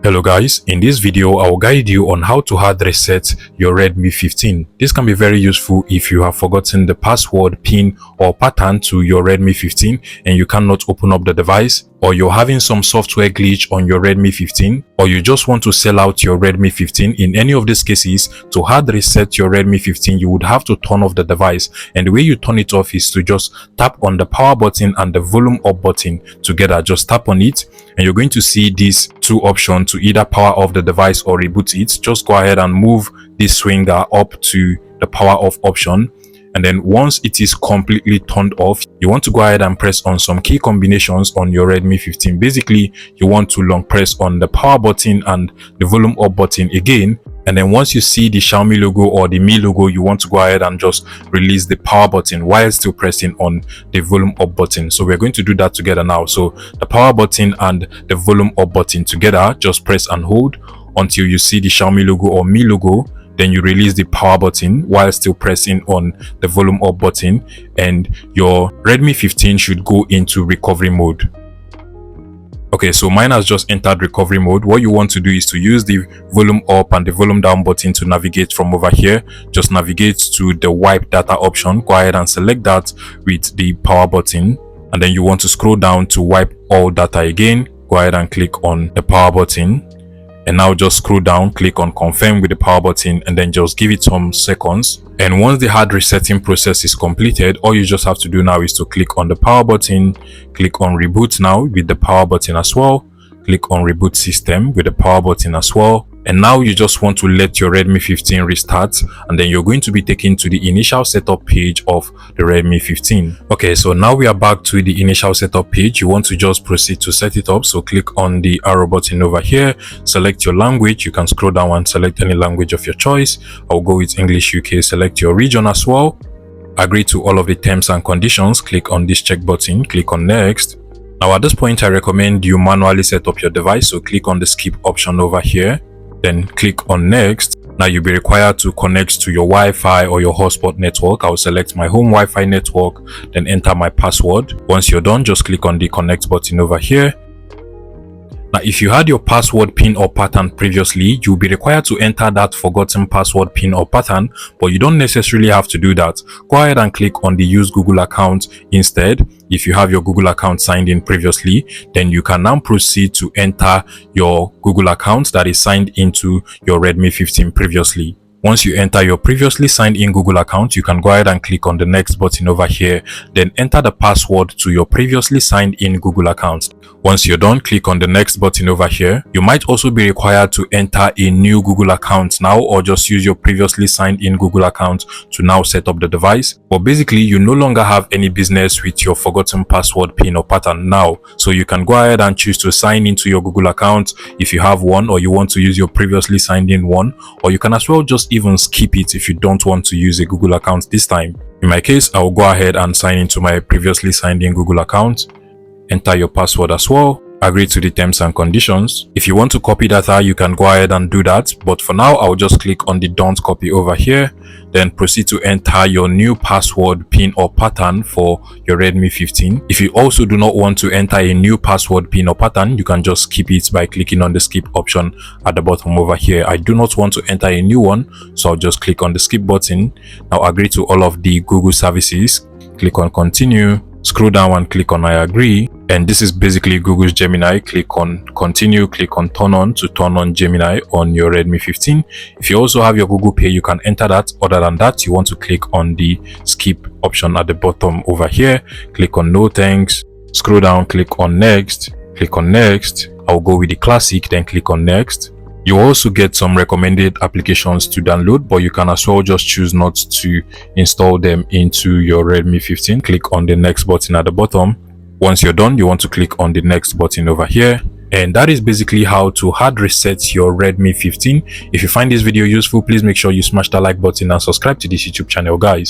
Hello guys, in this video I will guide you on how to hard reset your Redmi 15. This can be very useful if you have forgotten the password, pin or pattern to your Redmi 15 and you cannot open up the device, or you're having some software glitch on your Redmi 15, or you just want to sell out your Redmi 15. In any of these cases, to hard reset your Redmi 15, you would have to turn off the device, and the way you turn it off is to just tap on the power button and the volume up button together. Just tap on it and you're going to see these two options to either power off the device or reboot it. Just go ahead and move this swinger up to the power off option, and then once it is completely turned off, you want to go ahead and press on some key combinations on your Redmi 15. Basically, you want to long press on the power button and the volume up button again, and then once you see the Xiaomi logo or the Mi logo, you want to go ahead and just release the power button while still pressing on the volume up button. So we're going to do that together now. So the power button and the volume up button together, just press and hold until you see the Xiaomi logo or Mi logo. Then you release the power button while still pressing on the volume up button, and your Redmi 15 should go into recovery mode. Okay, so mine has just entered recovery mode. What you want to do is to use the volume up and the volume down button to navigate from over here. Just navigate to the wipe data option. Go ahead and select that with the power button, and then you want to scroll down to wipe all data again. Go ahead and click on the power button, and now just scroll down, click on confirm with the power button, and then just give it some seconds. And once the hard resetting process is completed, all you just have to do now is to click on the power button, click on reboot now with the power button as well, click on reboot system with the power button as well. And now you just want to let your Redmi 15 restart, and then you're going to be taken to the initial setup page of the Redmi 15. Okay, so now we are back to the initial setup page. You want to just proceed to set it up. So click on the arrow button over here, select your language. You can scroll down and select any language of your choice. I'll go with English UK. Select your region as well. Agree to all of the terms and conditions. Click on this check button, click on next. Now at this point I recommend you manually set up your device, so click on the skip option over here, then click on next. Now you'll be required to connect to your Wi-Fi or your hotspot network. I'll select my home Wi-Fi network, then enter my password. Once you're done, just click on the connect button over here. Now if you had your password, pin or pattern previously, you'll be required to enter that forgotten password, pin or pattern, but you don't necessarily have to do that. Go ahead and click on the use Google account instead. If you have your Google account signed in previously, then you can now proceed to enter your Google account that is signed into your Redmi 15 previously. Once you enter your previously signed in Google account, you can go ahead and click on the next button over here, then enter the password to your previously signed in Google account. Once you're done, click on the next button over here. You might also be required to enter a new Google account now, or just use your previously signed in Google account to now set up the device. But basically, you no longer have any business with your forgotten password, pin or pattern now. So you can go ahead and choose to sign into your Google account if you have one, or you want to use your previously signed in one, or you can as well just even skip it if you don't want to use a Google account this time. In my case, I will go ahead and sign into my previously signed in Google account. Enter your password as well. Agree to the terms and conditions. If you want to copy data, you can go ahead and do that, but for now I'll just click on the don't copy over here, then proceed to enter your new password, pin or pattern for your Redmi 15. If you also do not want to enter a new password, pin or pattern, you can just skip it by clicking on the skip option at the bottom over here. I do not want to enter a new one, so I'll just click on the skip button. Now agree to all of the Google services, click on continue, scroll down and click on I agree, and this is basically Google's Gemini. Click on continue, click on turn on to turn on Gemini on your Redmi 15. If you also have your Google Pay, you can enter that. Other than that, you want to click on the skip option at the bottom over here, click on no thanks, scroll down, click on next, click on next. I'll go with the classic, then click on next. You also get some recommended applications to download, but you can as well just choose not to install them into your Redmi 15. Click on the next button at the bottom. Once you're done, you want to click on the next button over here. And that is basically how to hard reset your Redmi 15. If you find this video useful, please make sure you smash that like button and subscribe to this YouTube channel, guys.